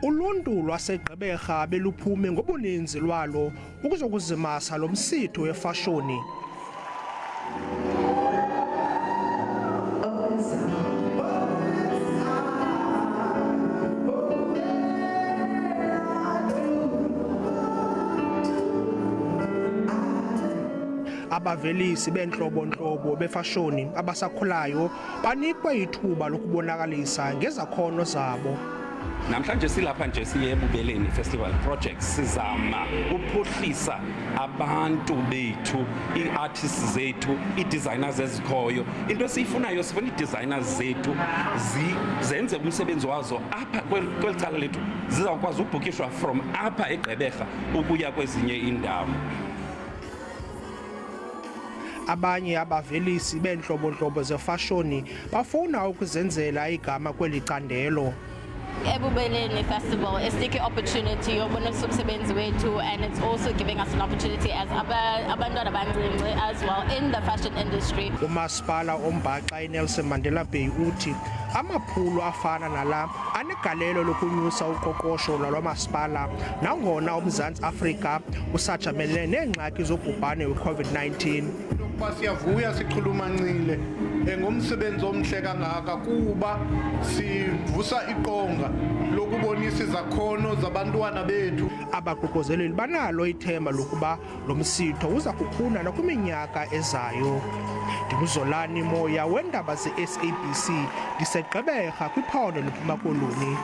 Uluntu lwaseGqeberha beluphume ngobuninzi lwalo ukuzokuzimasa lo msitho wefashoni. Abavelisi beentlobo-ntlobo befashoni abasakhulayo banikwe ithuba lokubonakalisa ngezakhono zabo. Namhlanje silapha nje siye eBubeleni Festival Project sizama uphuhlisa abantu bethu, ii-artists zethu, ii-designers ezikhoyo. Into esiyifunayo sifuna ii-designers zethu zenze umsebenzi wazo apha kweli cala lethu, zizawukwazi ubhukishwa from apha eGqeberha ukuya kwezinye iindawo. Abanye abavelisi beentlobo-ntlobo zefashoni bafuna ukuzenzela igama kweli candelo. Ebubeleni Festival is taking opportunity yobonisa umsebenzi wethu, and it's also giving us an opportunity as abantwana abancinci as well in the fashion industry. Umasipala ombhaxa iNelson Mandela Bay uthi amaphulo afana nala anegalelo lokunyusa uqoqosho lwamasipala nangona uMzantsi Afrika usajamelene neengxaki zobhubhane we-COVID-19. Siyavuya sichulumancile ngomsebenzi omhle kangaka kuba sivusa iqonga lokubonisa izakhono zabantwana bethu. Abaququzeleli banalo ithemba lokuba lo msitho uza kukhula nakwiminyaka ezayo. NguZolani Moya weendaba ze-SABC ndiseGqeberha kwiphondo leMpuma Koloni.